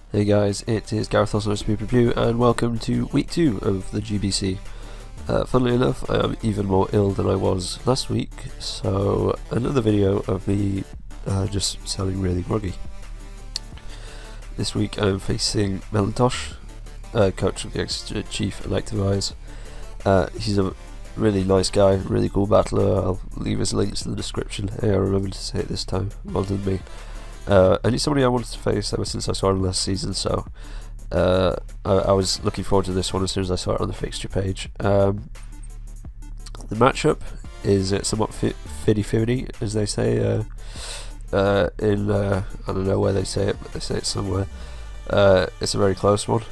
Hey guys, it is Gareth Osler of Speed Review, and welcome to week 2 of the GPC. Funnily enough, I am even more ill than I was last week, so another video of me just sounding really groggy. This week I'm facing Melantosh, coach of the Exeter Chief Electivires. He's a really nice guy, really cool battler. I'll leave his links in the description. Hey, I remembered to say it this time, well done me. And he's somebody I wanted to face ever since I saw him last season, so I was looking forward to this one as soon as I saw it on the fixture page. The matchup is somewhat 50-50, as they say I don't know where they say it, but they say it somewhere. It's a very close one,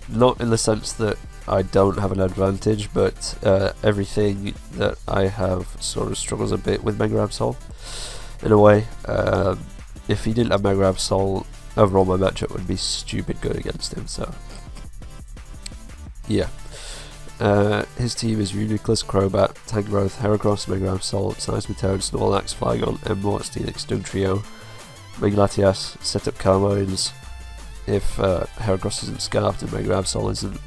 not in the sense that I don't have an advantage, but everything that I have sort of struggles a bit with Mega Absol. In a way, if he didn't have Mega Absol, overall my matchup would be stupid good against him, so yeah. His team is Uniclus, Crobat, Tangrowth, Heracross, Mega Absol, Seismitoad, Snorlax, Flygon, Emboar, Steelix, Dugtrio, Megalatias, set up Carmines. If Heracross isn't scarfed and Mega Absol isn't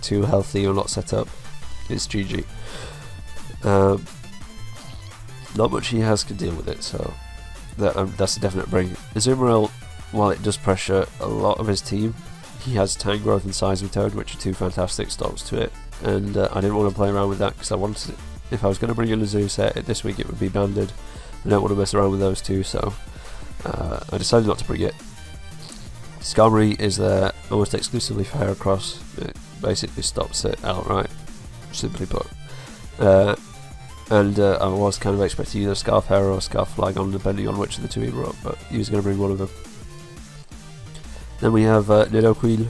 too healthy or not set up, it's GG. Not much he has can deal with it, so that's a definite bring. Azumarill, while it does pressure a lot of his team, he has Tangrowth and Seismitoad, which are two fantastic stops to it, and I didn't want to play around with that because I wanted, if I was going to bring in a Zoo set this week, it would be banded. I don't want to mess around with those two, so I decided not to bring it. Skarmory is there almost exclusively for Heracross. It basically stops it outright, simply put. And I was kind of expecting either Scarf Hera or Scarf Flygon, depending on which of the two he brought, but he was going to bring one of them. Then we have Nidoqueen.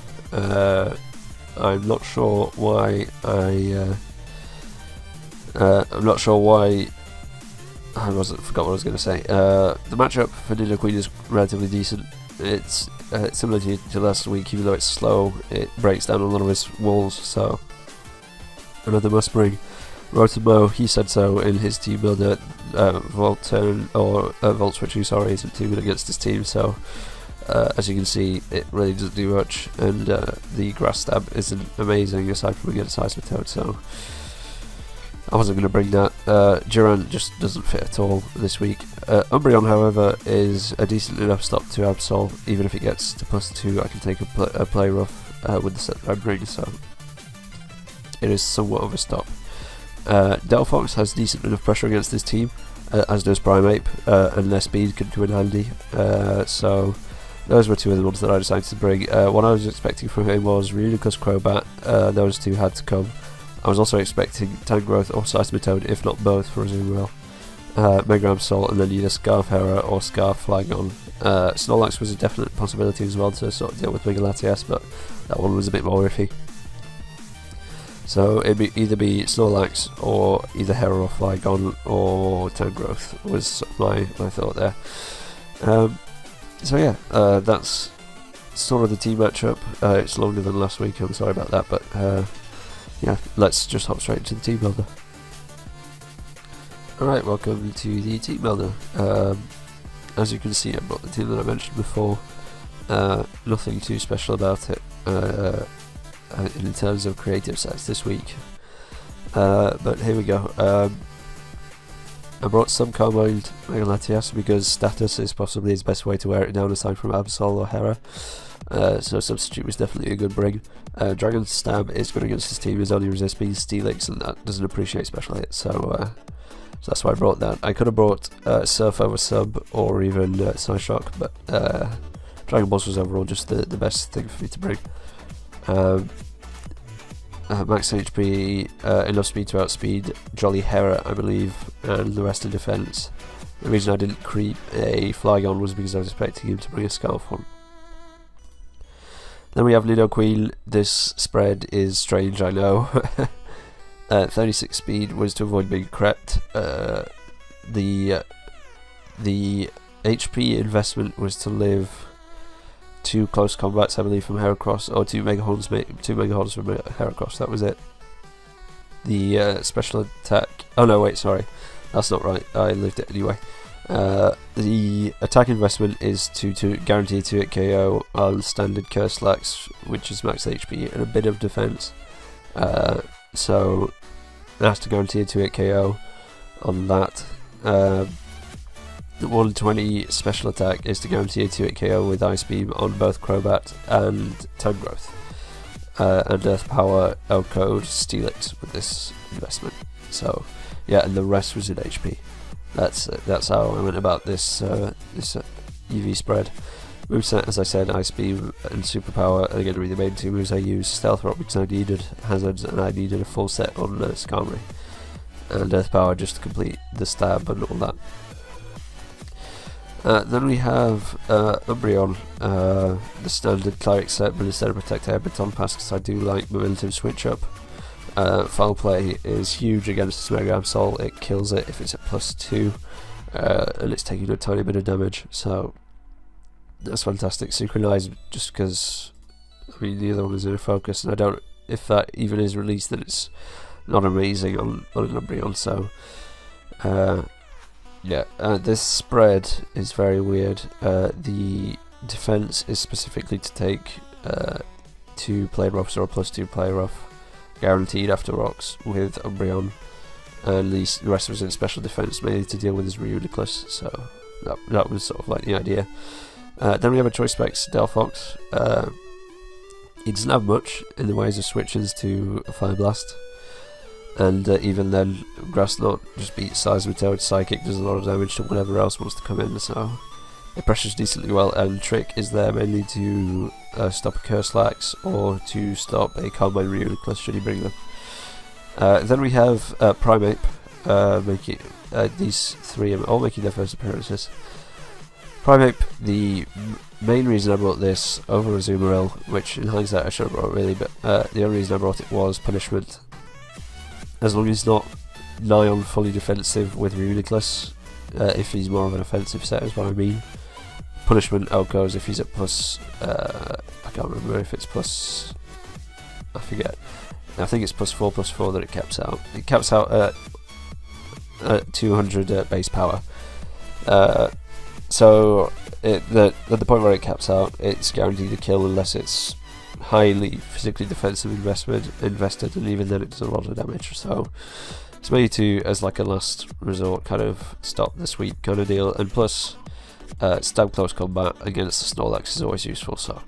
I'm not sure why I forgot what I was going to say. The matchup for Nidoqueen is relatively decent. It's similar to last week, even though it's slow, it breaks down a lot of his walls, so another must bring. Rotamo, he said so in his team builder. Volt Switch, sorry, isn't too good against his team, so as you can see, it really doesn't do much, and the Grass Stab isn't amazing aside from against Seismitoad, so I wasn't going to bring that. Durant just doesn't fit at all this week. Umbreon, however, is a decent enough stop to Absol. Even if it gets to +2, I can take a play rough with the set that I bring, so it is somewhat of a stop. Delphox has decent enough pressure against his team, as does Primeape, and their speed can come in handy. So those were two of the ones that I decided to bring. What I was expecting from him was Uniclus, Crobat. Those two had to come. I was also expecting Tangrowth or Seismitoad, if not both, for Azumarill. Mega Absol, and then either Scarf Hera or Scarf Flygon. Snorlax was a definite possibility as well to sort of deal with Megalatias, but that one was a bit more iffy. So it'd either be Snorlax or either Hera or Flygon or Tangrowth was my thought there. So yeah, that's sort of the team matchup. It's longer than last week, I'm sorry about that, but yeah, let's just hop straight into the team builder. Alright, welcome to the team builder. As you can see, I've got the team that I mentioned before. Nothing too special about it in terms of creative sets this week, but here we go. I brought some Carmine Megalatias because status is possibly his best way to wear it down aside from Absol or Hera, so substitute was definitely a good bring. Dragon Stab is good against his team, is only resist being Steelix, and that doesn't appreciate special hits, so that's why I brought that. I could have brought Surf over Sub or even Psyshock, but Dragon Balls was overall just the best thing for me to bring. Max HP, enough speed to outspeed Jolly Hera, I believe, and the rest in defense. The reason I didn't creep a Flygon was because I was expecting him to bring a Scarf one. Then we have Nidoqueen. This spread is strange, I know. 36 speed was to avoid being crept. The HP investment was to live 2 close combats, I believe, from Heracross, or 2 Mega Horns from Heracross, that was it. The special attack, oh no, wait, sorry, that's not right, I lived it anyway. The attack investment is to guarantee a 2-hit KO on standard Curse Lax, which is max HP, and a bit of defense. So it has to guarantee a 2-hit KO on that. The 120 special attack is to guarantee a 2-hit KO with Ice Beam on both Crobat and Time Growth. And Earth Power, L-Code, Steelix with this investment. So yeah, and the rest was in HP. That's how I went about this EV spread. Moveset, as I said, Ice Beam and Superpower are going to be the main two moves I use. Stealth Rock because I needed hazards and I needed a full set on Skarmory. And Earth Power just to complete the stab and all that. Then we have Umbreon, the standard Cleric set, but instead of Protect Air, Baton Pass because I do like Momentum Switch Up. Foul Play is huge against Mega Absol, it kills it if it's at +2, and it's taking a tiny bit of damage, so that's fantastic. Synchronize just because, I mean, the other one is in a focus, and I don't, if that even is released, then it's not amazing on an Umbreon, so yeah, this spread is very weird. The defense is specifically to take 2 Play Roughs or a +2 Play Rough guaranteed after rocks with Umbreon, and the rest was in special defense mainly to deal with his Ridiculous, so that was sort of like the idea. Then we have a Choice Specs Delphox. He doesn't have much in the ways of switches to a Fire Blast, and even then Grass Knot just beats Seismitoad. Psychic does a lot of damage to whatever else wants to come in, so it pressures decently well, and Trick is there mainly to stop a Curse Lax or to stop a Carmine Ridiculous should he bring them. Then we have Primeape, making these three are all making their first appearances. Primeape, the main reason I brought this over Azumarill, which in hindsight I should have brought it really, but the only reason I brought it was punishment. As long as he's not nigh on fully defensive with Ridiculous, if he's more of an offensive set is what I mean. Punishment outgoes if he's at I can't remember if it's plus, I forget. I think it's +4/+4 that it caps out. It caps out at 200 base power. So at the point where it caps out, it's guaranteed to kill unless it's highly physically defensive invested, and even then it does a lot of damage. So it's made to as like a last resort kind of stop the sweep kind of deal, and plus stab close combat against the Snorlax is always useful. So,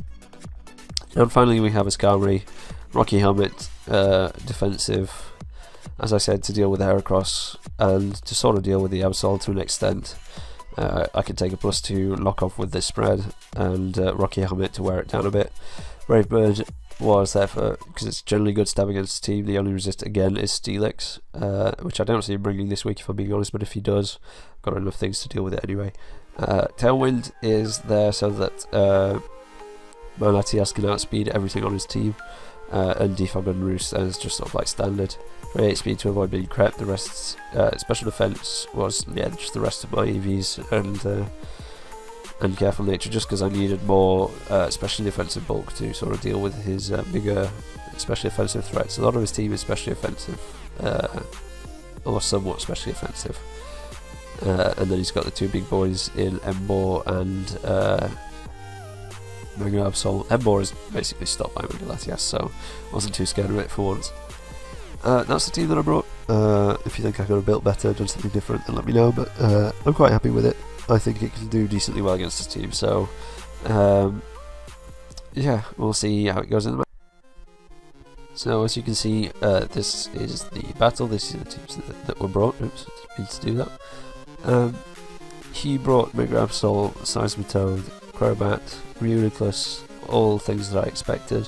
and finally we have a Skarmory, Rocky Helmet, defensive, as I said, to deal with the Heracross and to sort of deal with the Absol to an extent. I can take a +2 lock off with this spread, and Rocky Helmet to wear it down a bit. Brave Bird was there for because it's generally good stab against the team. The only resist again is Steelix, which I don't see him bringing this week if I'm being honest, but if he does, I've got enough things to deal with it anyway. Tailwind is there so that my Latias can outspeed everything on his team, and Defog and Roost is just sort of like standard. 8 speed to avoid being crept. The rest, special defense was just the rest of my EVs, and careful nature, just because I needed more specially offensive bulk to sort of deal with his bigger specially offensive threats. A lot of his team is specially offensive, or somewhat specially offensive, and then he's got the two big boys in Emboar and Mega Absol. Emboar is basically stopped by Mega Latias, so I wasn't too scared of it for once. That's the team that I brought. If you think I could have built better, done something different, then let me know, but I'm quite happy with it. I think it can do decently well against this team, so yeah, we'll see how it goes in the match. So as you can see, this is the battle. This is the teams that were brought. Oops, didn't mean to do that. He brought Mega Absol, Seismitoad, Crobat, Ridiculous, all things that I expected.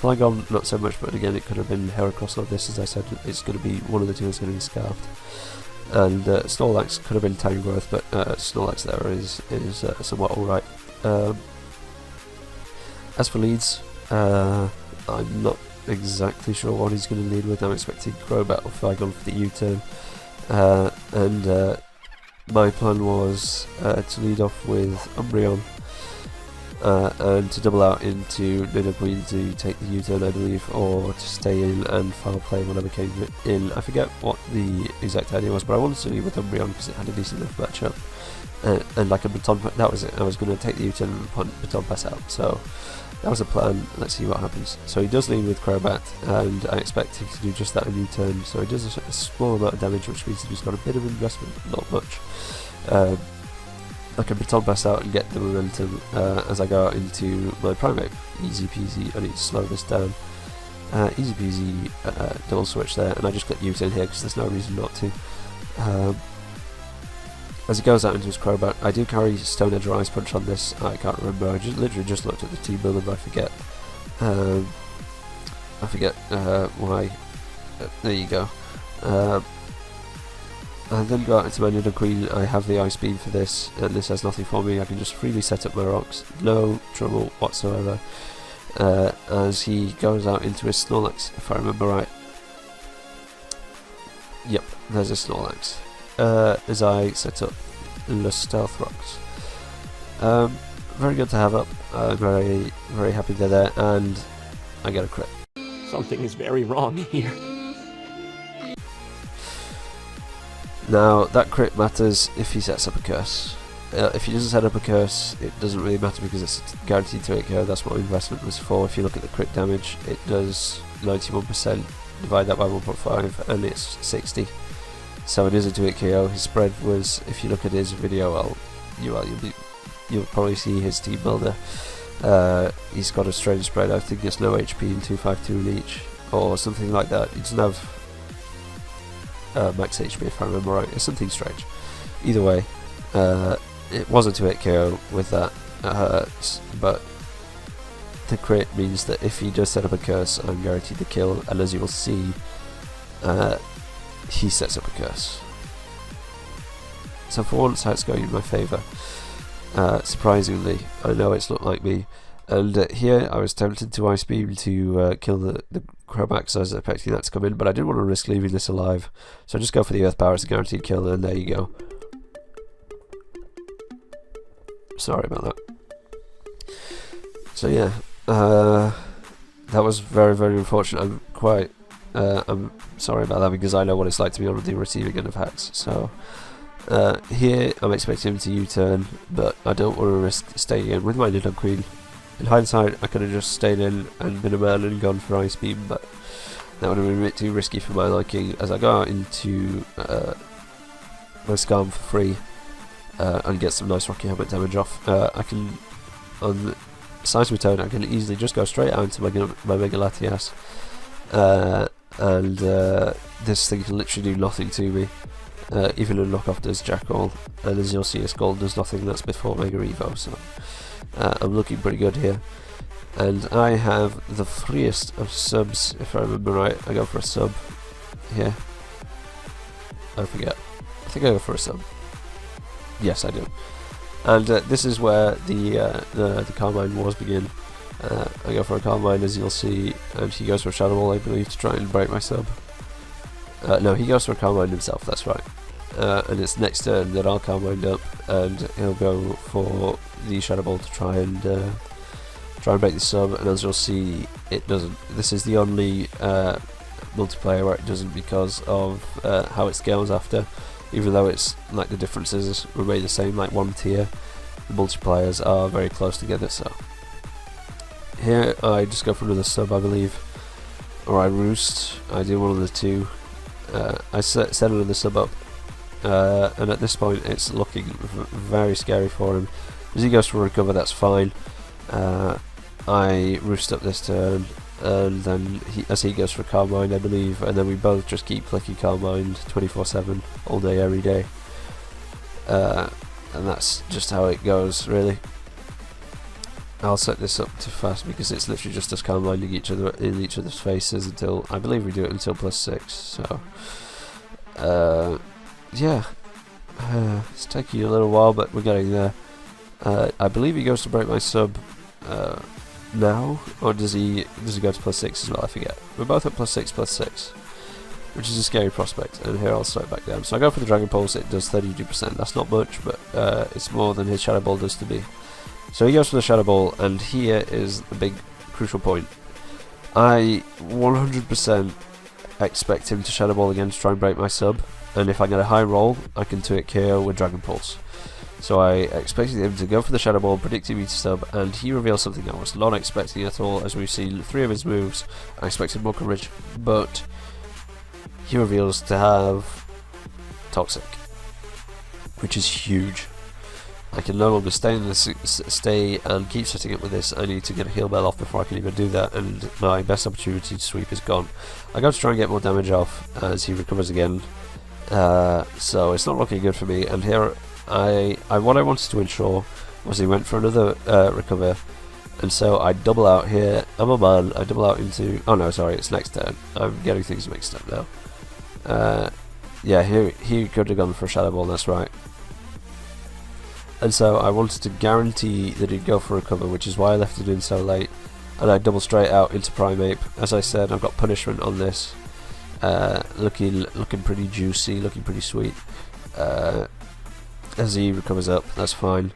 Flygon, not so much, but again, it could have been Heracross or this. As I said, it's going to be one of the two is going to be Scarfed. And Snorlax could have been Time Growth, but Snorlax there is somewhat alright. As for leads, I'm not exactly sure what he's going to lead with. I'm expecting Crobat or Flygon for the U-turn. And my plan was to lead off with Umbreon, and to double out into Nidoqueen to take the U-turn, I believe, or to stay in and foul play whatever came in. I forget what the exact idea was, but I wanted to lead with Umbreon because it had a decent enough matchup. and like a baton, that was it. I was going to take the U-turn and baton pass out, so that was a plan. Let's see what happens. So he does lead with Crobat, and I expect him to do just that in U-turn, so he does a small amount of damage, which means he's got a bit of investment, not much. I can baton pass out and get the momentum as I go out into my Primate. Easy peasy. I need to slow this down. Easy peasy double switch there, and I just click U-turn here because there's no reason not to. As he goes out into his Crobat, I do carry Stone Edge or Ice Punch on this. I can't remember. I literally just looked at the team builder, but I forget. Why. There you go. I then go out into my Nidoqueen. I have the Ice Beam for this, and this has nothing for me. I can just freely set up my rocks, no trouble whatsoever. As he goes out into his Snorlax, if I remember right. Yep, there's a Snorlax. As I set up the Stealth Rocks. Very good to have up. Very, very happy they're there, and I get a crit. Something is very wrong here. Now, that crit matters if he sets up a curse. If he doesn't set up a curse, it doesn't really matter because it's guaranteed to 8KO. That's what investment was for. If you look at the crit damage, it does 91%. Divide that by 1.5, and it's 60. So it is a 2-hit KO. His spread was, if you look at his video, you'll probably see his team builder. He's got a strange spread. I think it's no HP and 252 in each, or something like that. He doesn't have max HP if I remember right. It's something strange. Either way, it was a 2-hit KO with that, but the crit means that if he does set up a curse, I'm guaranteed to kill, and as you will see, he sets up a curse. So for once, it's going in my favour. Surprisingly, I know it's looked like me, and here I was tempted to Ice Beam to kill the Crabhammers. I was expecting that to come in, but I didn't want to risk leaving this alive, so I just go for the Earth Power as a guaranteed kill, and there you go. Sorry about that. So yeah, that was very, very unfortunate. I'm sorry about that because I know what it's like to be on the receiving end of hacks. So here I'm expecting him to U-turn, but I don't want to risk staying in with my Nidoqueen. In hindsight, I could have just stayed in and been a man and gone for Ice Beam, but that would have been a bit too risky for my liking. As I go out into my Scarm for free and get some nice Rocky Helmet damage off, I can, on Seismitoad, I can easily just go straight out into my Mega Latias. And this thing can literally do nothing to me. Even a knockoff does jack all, and as you'll see, a Skull does nothing. That's before Mega Evo, so I'm looking pretty good here. And I have the freest of subs, if I remember right. I go for a sub here. I forget. I think I go for a sub. Yes, I do. And this is where the Carmine Wars begin. I go for a Carmine, as you'll see, and he goes for a Shadow Ball, I believe, to try and break my sub. No, he goes for a Carmine himself, that's right. And it's next turn that I'll Carmine up, and he'll go for the Shadow Ball to try and break the sub, and as you'll see, it doesn't. This is the only multiplayer where it doesn't because of how it scales after. Even though it's like the differences remain the same, like one tier, the multipliers are very close together, so. Here I just go for another sub, I believe, or I roost. I do one of the two. I set another sub up, and at this point it's looking very scary for him. As he goes for a recover, that's fine. I roost up this turn, and then as he goes for Carmine, I believe, and then we both just keep clicking Carmine 24/7, all day, every day. And that's just how it goes, really. I'll set this up to fast because it's literally just us Carmining each other in each other's faces until, I believe we do it until +6, so yeah, it's taking a little while, but we're getting there. I believe he goes to break my sub now, or does he go to +6 as well? I forget. We're both at +6, which is a scary prospect, and here I'll slow it back down. So I go for the Dragon Pulse, it does 32%, that's not much, but it's more than his Shadow Ball does to me. So he goes for the Shadow Ball, and here is the big crucial point. I 100% expect him to Shadow Ball again to try and break my sub, and if I get a high roll, I can 2-hit KO with Dragon Pulse. So I expected him to go for the Shadow Ball, predicting me to stub, and he reveals something I was not expecting at all. As we've seen 3 of his moves, I expected more coverage, but he reveals to have Toxic, which is huge. I can no longer stay and keep setting up with this. I need to get a heal bell off before I can even do that, and my best opportunity to sweep is gone. I go to try and get more damage off as he recovers again, so it's not looking good for me. And here, what I wanted to ensure was he went for another recover, and so I double out here. I'm a man. I double out into. Oh no, sorry, it's next turn. I'm getting things mixed up now. Yeah, he could have gone for a Shadow Ball. That's right. And so I wanted to guarantee that he'd go for a recover, which is why I left it in so late. And I double straight out into Primeape. As I said, I've got punishment on this. Looking pretty juicy, looking pretty sweet. As he recovers up, that's fine.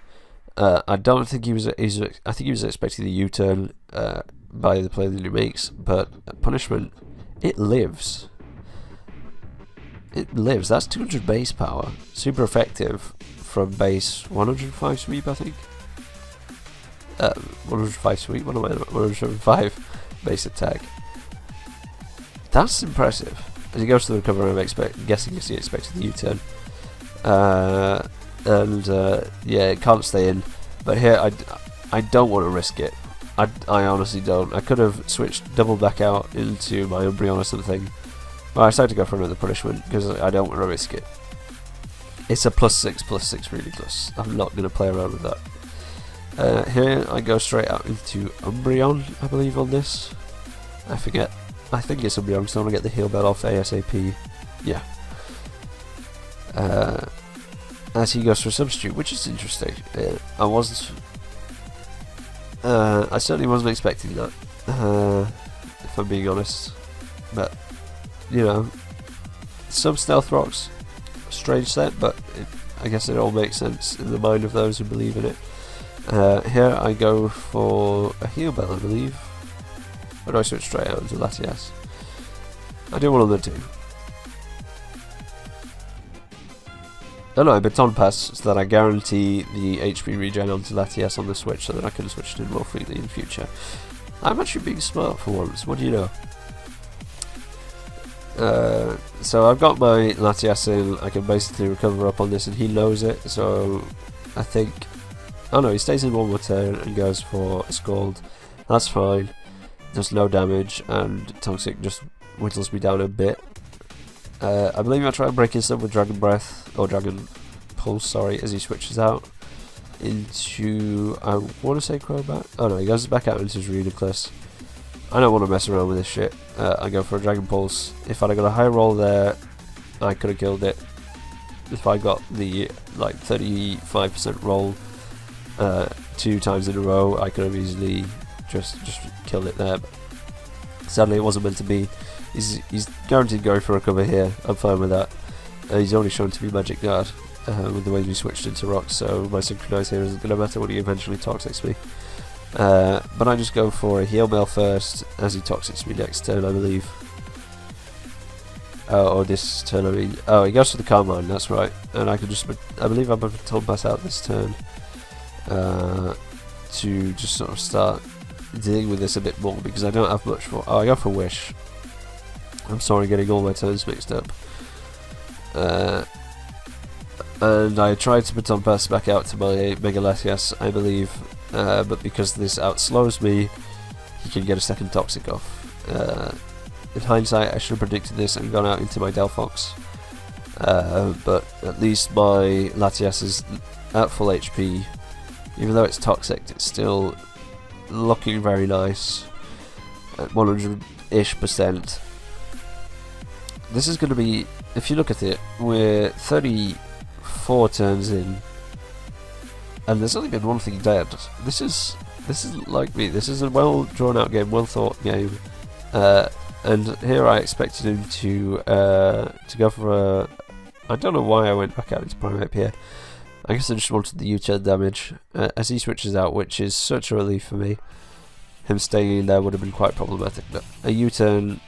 I don't think he was. I think he was expecting the U-turn by the play that he makes, but punishment, it lives. It lives. That's 200 base power, super effective from base 105 sweep, I think. 105 sweep. What am I? 105 base attack. That's impressive. As he goes to the recover, I'm guessing he expected the U-turn. Yeah, it can't stay in. But here, I don't want to risk it. I honestly don't. I could have switched double back out into my Umbreon or something. But I decided to go for another punishment because I don't want to risk it. It's a +6/+6 really close. I'm not going to play around with that. Here, I go straight out into Umbreon, I believe, on this. I forget. I think it's Umbreon, so I want to get the heal bell off ASAP. Yeah. As he goes for a substitute, which is interesting. I certainly wasn't expecting that, if I'm being honest. But, you know, some Stealth Rocks, strange set, but I guess it all makes sense in the mind of those who believe in it. Here I go for a heal bell, I believe. Or do I switch straight out into Latias? I do one of the two. Oh no, I baton pass so that I guarantee the HP regen onto Latias on the switch so that I can switch it in more freely in the future. I'm actually being smart for once, what do you know? So I've got my Latias in, I can basically recover up on this and he knows it, so I think... Oh no, he stays in one more turn and goes for a Scald. That's fine, does no damage, and Toxic just whittles me down a bit. I believe I try and break his up with Dragon Breath, or Dragon Pulse, sorry, as he switches out into, I want to say Crobat. Oh no, he goes back out into his Ridiculous. I don't want to mess around with this shit. I go for a Dragon Pulse. If I'd have got a high roll there, I could have killed it. If I got the like 35% roll 2 times in a row, I could have easily just killed it there. But sadly, it wasn't meant to be. He's guaranteed going for a recover here. I'm fine with that. He's only shown to be Magic Guard with the way we switched into Rocks, so my Synchronize here isn't going to matter when he eventually Toxics me. But I just go for a heal bell first as he Toxics me next turn, I believe. Or this turn, I mean. Oh, he goes for the Carmine, that's right. And I can just, I believe I'm going to Baton Pass out this turn to just sort of start dealing with this a bit more because I don't have much for. Oh, I go for Wish. I'm sorry, getting all my turns mixed up. And I tried to Baton Pass back out to my Mega Latias, I believe, but because this outslows me, he can get a second Toxic off. In hindsight, I should have predicted this and gone out into my Delphox, but at least my Latias is at full HP. Even though it's Toxic, it's still looking very nice at 100-ish%. This is going to be, if you look at it, we're 34 turns in, and there's only been one thing dead. This is like me. This is a well drawn out game, well thought game, and here I expected him to go for a. I don't know why I went back out into Primeape here. I guess I just wanted the U-turn damage as he switches out, which is such a relief for me. Him staying in there would have been quite problematic, but a U-turn.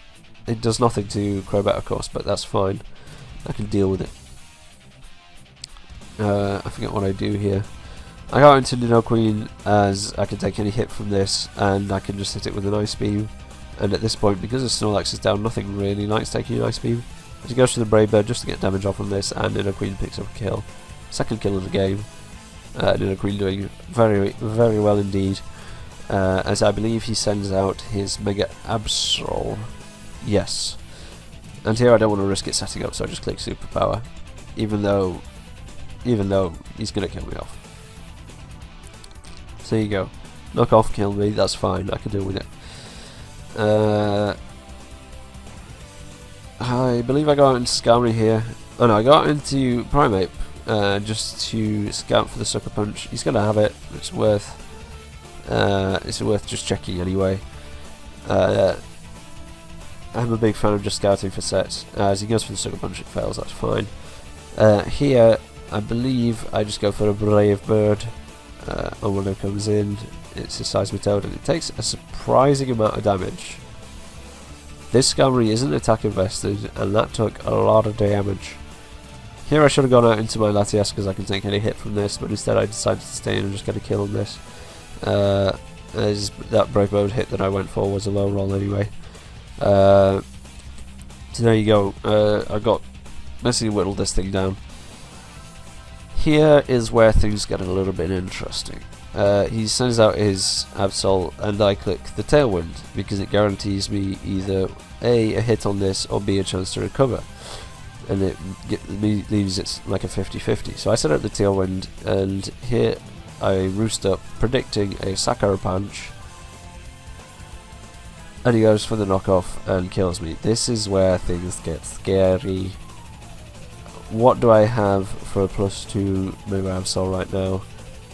It does nothing to Crobat, of course, but that's fine. I can deal with it. I forget what I do here. I go into Nido Queen as I can take any hit from this, and I can just hit it with an Ice Beam. And at this point, because the Snorlax is down, nothing really likes taking an Ice Beam. As he goes to the Brave Bird just to get damage off on this, and Nido Queen picks up a kill. Second kill of the game. Nido Queen doing very, very well indeed. As I believe he sends out his Mega Absol. Yes. And here I don't want to risk it setting up, so I just click Superpower. Even though he's going to kill me off. So there you go. Knock off, kill me, that's fine, I can deal with it. I believe I go out into Skarmory here. Oh no, I go out into Primeape just to scout for the Sucker Punch. He's going to have it, it's worth just checking anyway. I'm a big fan of just scouting for sets. As he goes for the Sucker Punch, it fails, that's fine. Here, I believe I just go for a Brave Bird. And when it comes in, it's a Seismitoad, and it takes a surprising amount of damage. This Skarmory isn't attack invested, and that took a lot of damage. Here I should have gone out into my Latias because I can take any hit from this, but instead I decided to stay in and just get a kill on this. As that Brave Bird hit that I went for was a low roll anyway. So there you go. I got basically whittled this thing down. Here is where things get a little bit interesting. He sends out his Absol and I click the Tailwind because it guarantees me either A, a hit on this, or B, a chance to recover. And it leaves it like a 50-50. So I set out the Tailwind, and here I roost up predicting a Sakura Punch, and he goes for the knockoff and kills me. This is where things get scary. What do I have for a +2 Mega Absol right now?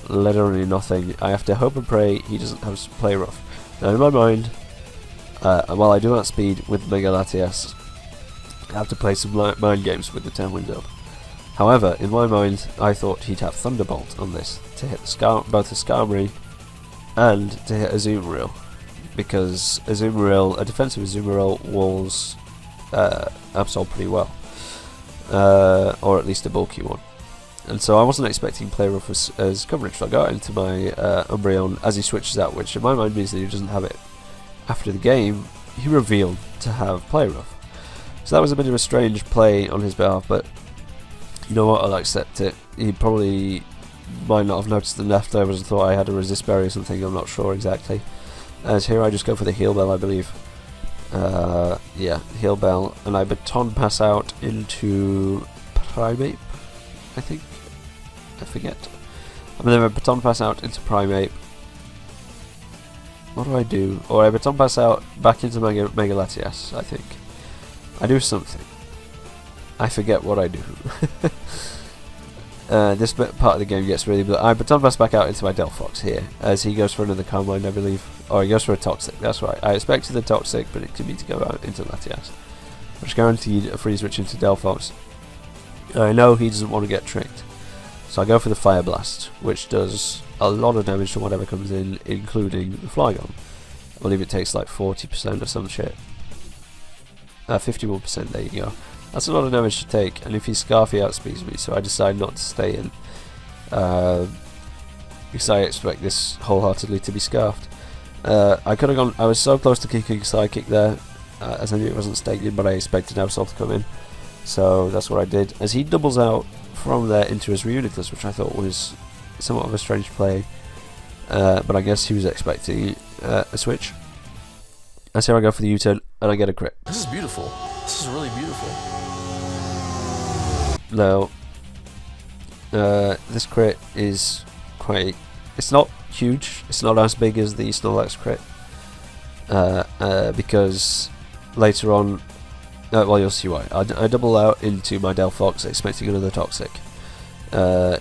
Literally nothing. I have to hope and pray he doesn't have Play Rough. Now in my mind, while I do outspeed with Mega Latias, I have to play some mind games with the Tailwind up. However, in my mind, I thought he'd have Thunderbolt on this to hit both the Skarmory and to hit Azumarill, because a defensive Azumarill walls Absol pretty well. Or at least a bulky one. And so I wasn't expecting Play Rough as coverage, so I got into my Umbreon as he switches out, which in my mind means that he doesn't have it. After the game, he revealed to have Play Rough. So that was a bit of a strange play on his behalf, but you know what, I'll accept it. He probably might not have noticed the leftovers and thought I had a Resist Berry or something, I'm not sure exactly. As here I just go for the Heal Bell, I believe. Yeah, Heal Bell, and I Baton Pass out into Primeape, I think. I forget. I'm going to Baton Pass out into Primeape. What do I do? Or I Baton Pass out back into Mega Latias, I think. I do something. I forget what I do. This part of the game gets really... I Baton Pass back out into my Delphox here, as he goes for another Carmine, I believe. Or he goes for a Toxic, that's right. I expected the Toxic, but it could be to go out into Latias, which guaranteed a free switch into Delphox. I know he doesn't want to get tricked, so I go for the Fire Blast, which does a lot of damage to whatever comes in, including the Flygon. I believe it takes like 40% or some shit. 51%, there you go. That's a lot of damage to take, and if he Scarf, he outspeeds me, so I decide not to stay in. Because I expect this wholeheartedly to be Scarfed. I could have gone... I was so close to kicking Psychic there, as I knew it wasn't staked in, but I expected Absol to come in. So that's what I did. As he doubles out from there into his Reuniclus, which I thought was somewhat of a strange play. But I guess he was expecting a switch. As here I go for the U-turn, and I get a crit. This is beautiful. This is really beautiful. Now, this crit is quite... It's not huge. It's not as big as the Snorlax crit. Because later on... well, you'll see why. I double out into my Delphox, expecting another Toxic.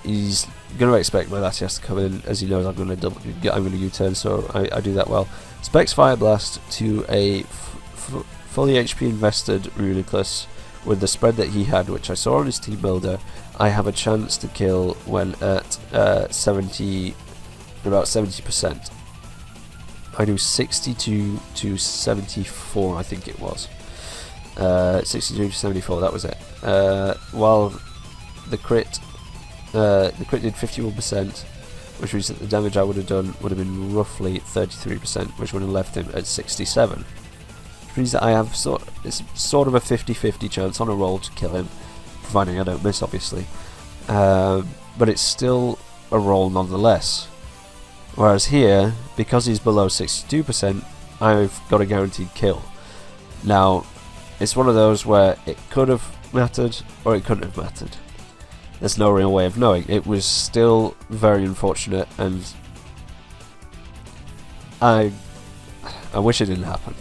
He's going to expect my Latias to come in, as he knows I'm going to U-turn, so I do that well. Specs Fire Blast to a fully HP invested Reuniclus with the spread that he had, which I saw on his team builder. I have a chance to kill when at about 70%. I do 62 to 74, I think it was. 62 to 74, that was it. While the crit the crit did 51%, which means that the damage I would have done would have been roughly 33%, which would have left him at 67. Which means that I have it's sort of a 50-50 chance on a roll to kill him, providing I don't miss, obviously. But it's still a roll nonetheless. Whereas here, because he's below 62%, I've got a guaranteed kill. Now, it's one of those where it could have mattered, or it couldn't have mattered. There's no real way of knowing. It was still very unfortunate, and I wish it didn't happen.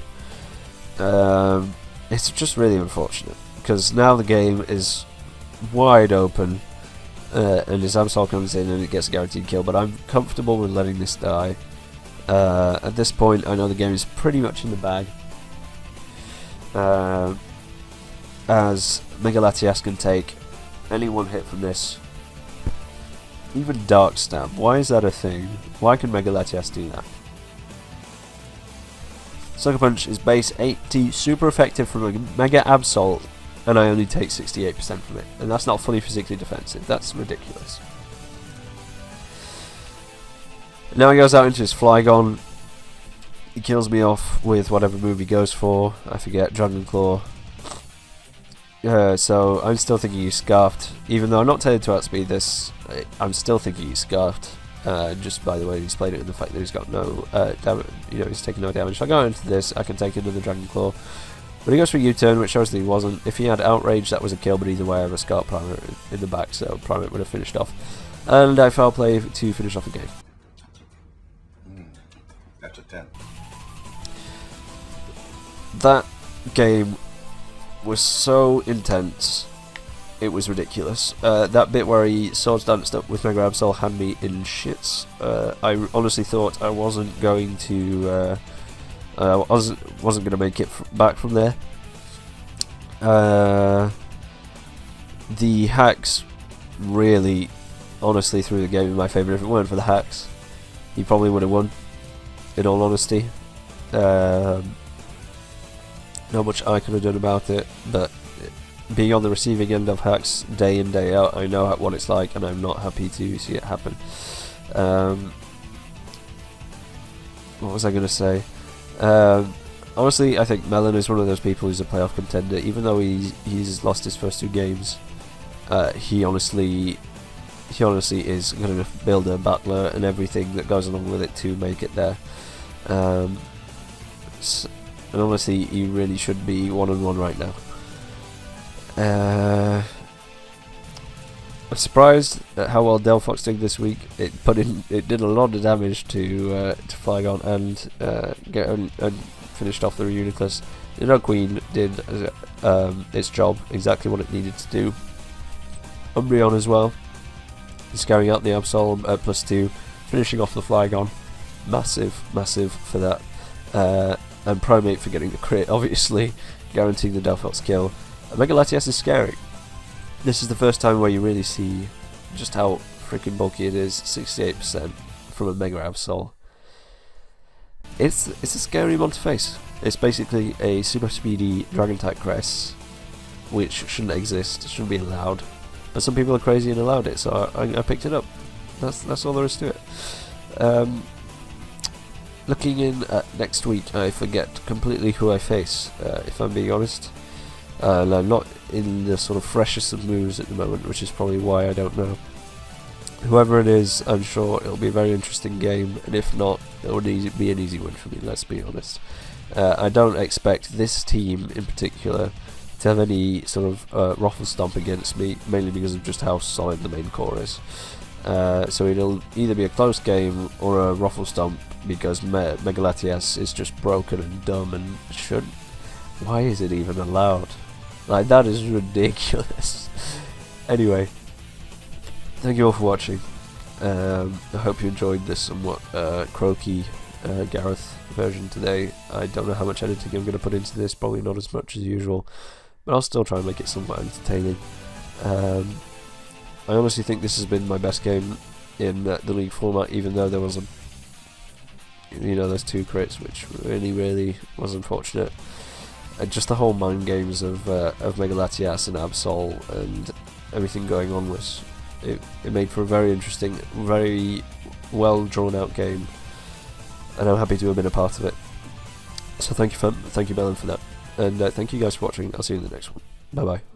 It's just really unfortunate, because now the game is wide open, and his Absol comes in and it gets a guaranteed kill, but I'm comfortable with letting this die. At this point, I know the game is pretty much in the bag, as Megalatias can take any one hit from this. Even Dark Stab, why is that a thing? Why can Megalatias do that? Sucker Punch is base 80, super effective from a Mega Absol, and I only take 68% from it. And that's not fully physically defensive, that's ridiculous. Now he goes out into his Flygon. He kills me off with whatever move he goes for. I forget, Dragon Claw. So I'm still thinking he's Scarfed. Even though I'm not tailored to outspeed this, I'm still thinking he's Scarfed. Just by the way he's played it, and the fact that he's got no damage, he's taking no damage. If I go into this, I can take another Dragon Claw. But he goes for a U-turn, which shows that he wasn't. If he had Outrage, that was a kill, but either way I have a Scarf Primer in the back, so Primer would have finished off. And I foul play to finish off the game. That's a 10. That game was so intense, it was ridiculous. That bit where he swords danced up with Mega Absol had me in shits. I honestly thought I wasn't going to wasn't going to make it back from there. The hacks really, honestly, threw the game in my favour. If it weren't for the hacks, he probably would have won, in all honesty. Not much I could have done about it, but being on the receiving end of hacks day in, day out, I know what it's like, and I'm not happy to see it happen. What was I going to say? Honestly, I think Melon is one of those people who's a playoff contender. Even though he's lost his first 2 games, he honestly is going to build a battler and everything that goes along with it to make it there. And honestly, he really should be 1-on-1 right now. I'm surprised at how well Delphox did this week. It did a lot of damage to Flygon and finished off the Reuniclus. Queen did its job, exactly what it needed to do. Umbreon as well. He's carrying out the Absol at +2, finishing off the Flygon. Massive for that. And Primate for getting the crit, obviously, guaranteeing the Delphox kill. Megalatias is scary. This is the first time where you really see just how freaking bulky it is. 68% from a Mega Absol. It's a scary one to face. It's basically a super speedy Dragon Type Cress, which shouldn't exist, shouldn't be allowed. But some people are crazy and allowed it, so I picked it up. That's all there is to it. Looking in at next week, I forget completely who I face, if I'm being honest. And I'm not in the sort of freshest of moves at the moment, which is probably why I don't know. Whoever it is, I'm sure it'll be a very interesting game, and if not, it'll be an easy win for me, let's be honest. I don't expect this team in particular to have any sort of ruffle stomp against me, mainly because of just how solid the main core is. So it'll either be a close game or a ruffle stomp, because Megalatias is just broken and dumb and should. Why is it even allowed? Like, that is ridiculous. Anyway, thank you all for watching. I hope you enjoyed this somewhat croaky Gareth version today. I don't know how much editing I'm going to put into this, probably not as much as usual, but I'll still try and make it somewhat entertaining. I honestly think this has been my best game in the league format, even though there was those 2 crits, which really was unfortunate. Just the whole mind games of Megalatias and Absol and everything going on was it made for a very interesting, very well drawn out game, and I'm happy to have been a part of it. So thank you, Melon, for that, and thank you guys for watching. I'll see you in the next one. Bye bye.